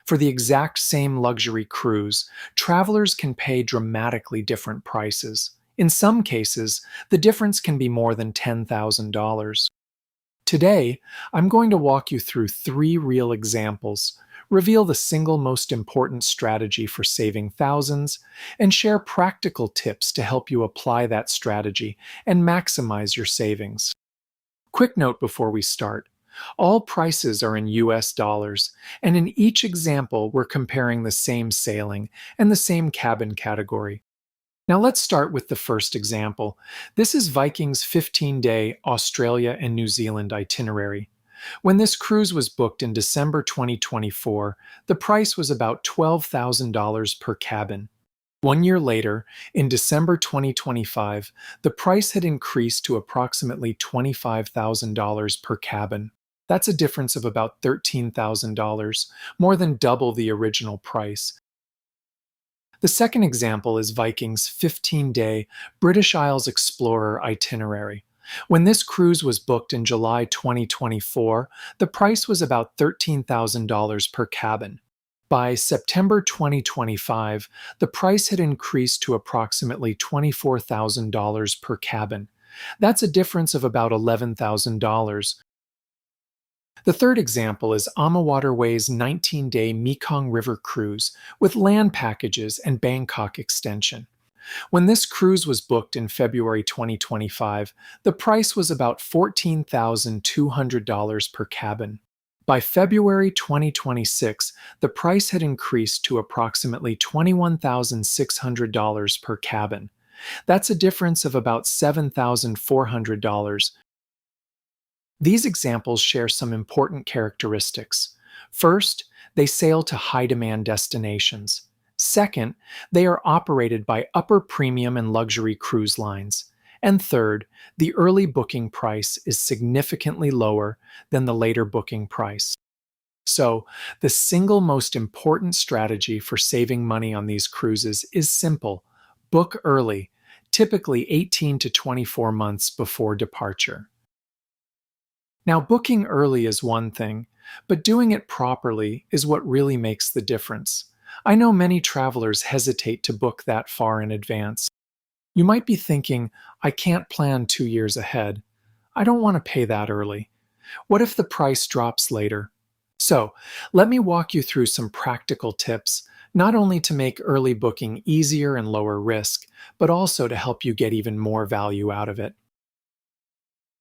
For the exact same luxury cruise, travelers can pay dramatically different prices. In some cases, the difference can be more than $10,000. Today, I'm going to walk you through three real examples, reveal the single most important strategy for saving thousands, and share practical tips to help you apply that strategy and maximize your savings. Quick note before we start. All prices are in US dollars, and in each example, we're comparing the same sailing and the same cabin category. Now let's start with the first example. This is Viking's 15-day Australia and New Zealand itinerary. When this cruise was booked in December 2024, the price was about $12,000 per cabin. 1 year later, in December 2025, the price had increased to approximately $25,000 per cabin. That's a difference of about $13,000, more than double the original price. The second example is Viking's 15-day British Isles Explorer itinerary. When this cruise was booked in July 2024, the price was about $13,000 per cabin. By September 2025, the price had increased to approximately $24,000 per cabin. That's a difference of about $11,000. The third example is AmaWaterways' 19-day Mekong River cruise with land packages and Bangkok extension. When this cruise was booked in February 2025, the price was about $14,200 per cabin. By February 2026, the price had increased to approximately $21,600 per cabin. That's a difference of about $7,400. These examples share some important characteristics. First, they sail to high-demand destinations. Second, they are operated by upper premium and luxury cruise lines. And third, the early booking price is significantly lower than the later booking price. So, the single most important strategy for saving money on these cruises is simple: book early, typically 18 to 24 months before departure. Now, booking early is one thing, but doing it properly is what really makes the difference. I know many travelers hesitate to book that far in advance. You might be thinking, I can't plan 2 years ahead. I don't want to pay that early. What if the price drops later? So, let me walk you through some practical tips, not only to make early booking easier and lower risk, but also to help you get even more value out of it.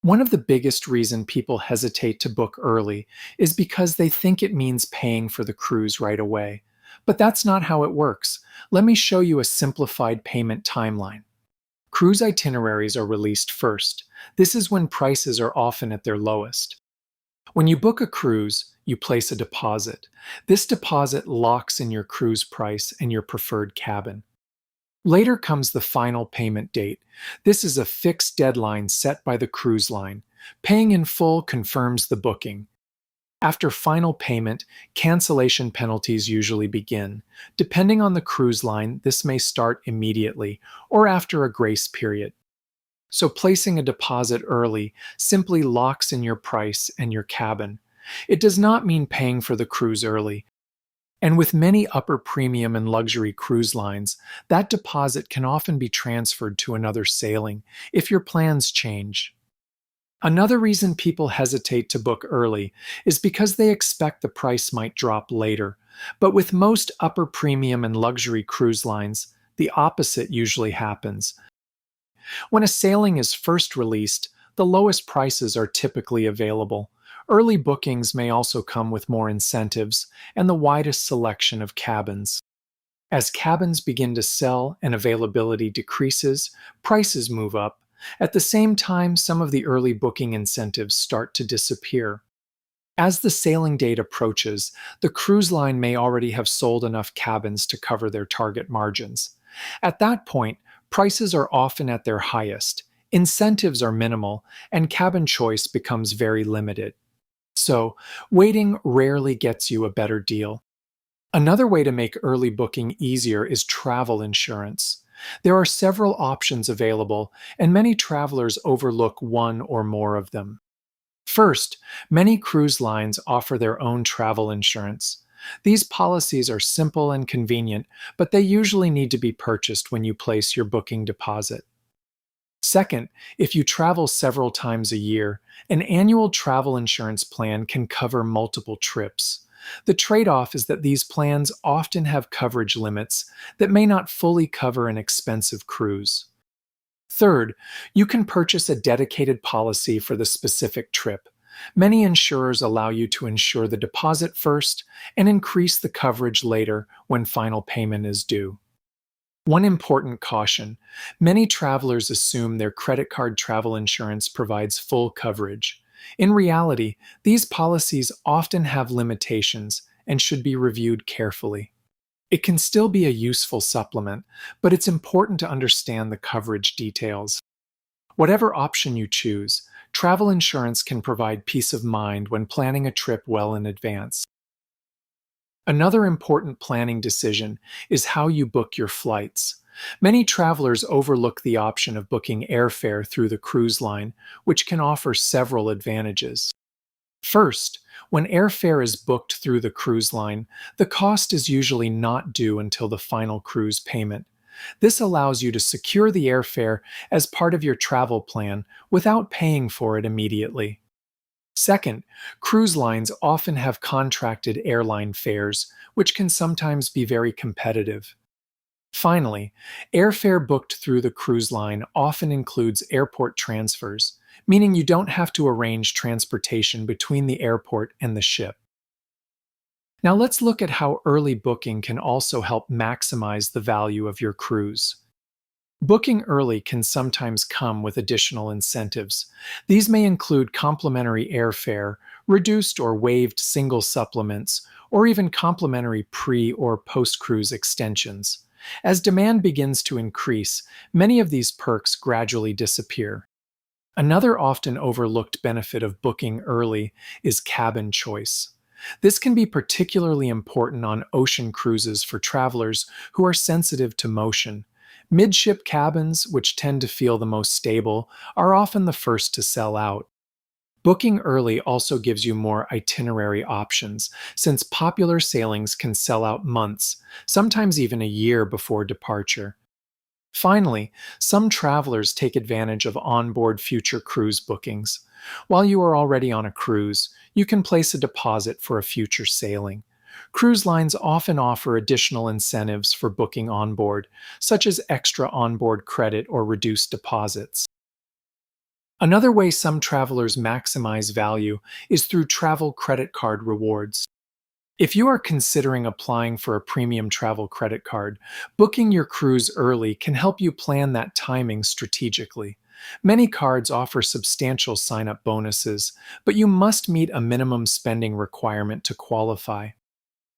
One of the biggest reasons people hesitate to book early is because they think it means paying for the cruise right away. But that's not how it works. Let me show you a simplified payment timeline. Cruise itineraries are released first. This is when prices are often at their lowest. When you book a cruise, you place a deposit. This deposit locks in your cruise price and your preferred cabin. Later comes the final payment date. This is a fixed deadline set by the cruise line. Paying in full confirms the booking. After final payment, cancellation penalties usually begin. Depending on the cruise line, this may start immediately or after a grace period. So placing a deposit early simply locks in your price and your cabin. It does not mean paying for the cruise early. And with many upper premium and luxury cruise lines, that deposit can often be transferred to another sailing if your plans change. Another reason people hesitate to book early is because they expect the price might drop later. But with most upper premium and luxury cruise lines, the opposite usually happens. When a sailing is first released, the lowest prices are typically available. Early bookings may also come with more incentives and the widest selection of cabins. As cabins begin to sell and availability decreases, prices move up. At the same time, some of the early booking incentives start to disappear. As the sailing date approaches, the cruise line may already have sold enough cabins to cover their target margins. At that point, prices are often at their highest, incentives are minimal, and cabin choice becomes very limited. So, waiting rarely gets you a better deal. Another way to make early booking easier is travel insurance. There are several options available, and many travelers overlook one or more of them. First, many cruise lines offer their own travel insurance. These policies are simple and convenient, but they usually need to be purchased when you place your booking deposit. Second, if you travel several times a year, an annual travel insurance plan can cover multiple trips. The trade off is that these plans often have coverage limits that may not fully cover an expensive cruise. Third, you can purchase a dedicated policy for the specific trip. Many insurers allow you to insure the deposit first and increase the coverage later when final payment is due. One important caution: many travelers assume their credit card travel insurance provides full coverage. In reality, these policies often have limitations and should be reviewed carefully. It can still be a useful supplement, but it's important to understand the coverage details. Whatever option you choose, travel insurance can provide peace of mind when planning a trip well in advance. Another important planning decision is how you book your flights. Many travelers overlook the option of booking airfare through the cruise line, which can offer several advantages. First, when airfare is booked through the cruise line, the cost is usually not due until the final cruise payment. This allows you to secure the airfare as part of your travel plan without paying for it immediately. Second, cruise lines often have contracted airline fares, which can sometimes be very competitive. Finally, airfare booked through the cruise line often includes airport transfers, meaning you don't have to arrange transportation between the airport and the ship. Now let's look at how early booking can also help maximize the value of your cruise. Booking early can sometimes come with additional incentives. These may include complimentary airfare, reduced or waived single supplements, or even complimentary pre- or post-cruise extensions. As demand begins to increase, many of these perks gradually disappear. Another often overlooked benefit of booking early is cabin choice. This can be particularly important on ocean cruises for travelers who are sensitive to motion. Midship cabins, which tend to feel the most stable, are often the first to sell out. Booking early also gives you more itinerary options, since popular sailings can sell out months, sometimes even a year before departure. Finally, some travelers take advantage of onboard future cruise bookings. While you are already on a cruise, you can place a deposit for a future sailing. Cruise lines often offer additional incentives for booking onboard, such as extra onboard credit or reduced deposits. Another way some travelers maximize value is through travel credit card rewards. If you are considering applying for a premium travel credit card, booking your cruise early can help you plan that timing strategically. Many cards offer substantial sign-up bonuses, but you must meet a minimum spending requirement to qualify.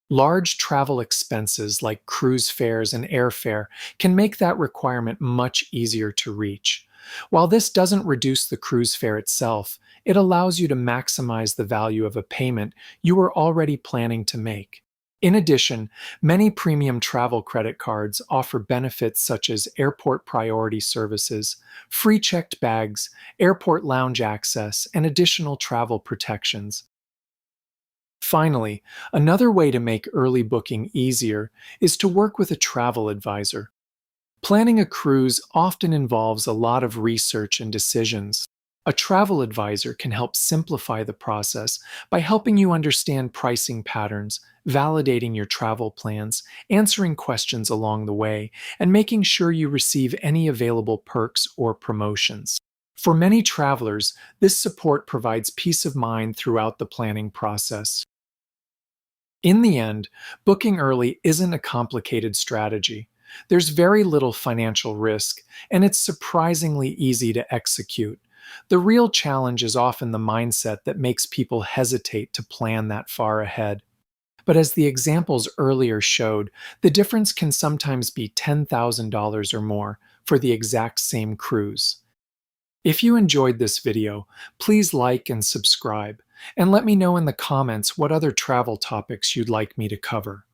Large travel expenses like cruise fares and airfare can make that requirement much easier to reach. While this doesn't reduce the cruise fare itself, it allows you to maximize the value of a payment you were already planning to make. In addition, many premium travel credit cards offer benefits such as airport priority services, free checked bags, airport lounge access, and additional travel protections. Finally, another way to make early booking easier is to work with a travel advisor. Planning a cruise often involves a lot of research and decisions. A travel advisor can help simplify the process by helping you understand pricing patterns, validating your travel plans, answering questions along the way, and making sure you receive any available perks or promotions. For many travelers, this support provides peace of mind throughout the planning process. In the end, booking early isn't a complicated strategy. There's very little financial risk, and it's surprisingly easy to execute. The real challenge is often the mindset that makes people hesitate to plan that far ahead. But as the examples earlier showed, the difference can sometimes be $10,000 or more for the exact same cruise. If you enjoyed this video, please like and subscribe, and let me know in the comments what other travel topics you'd like me to cover.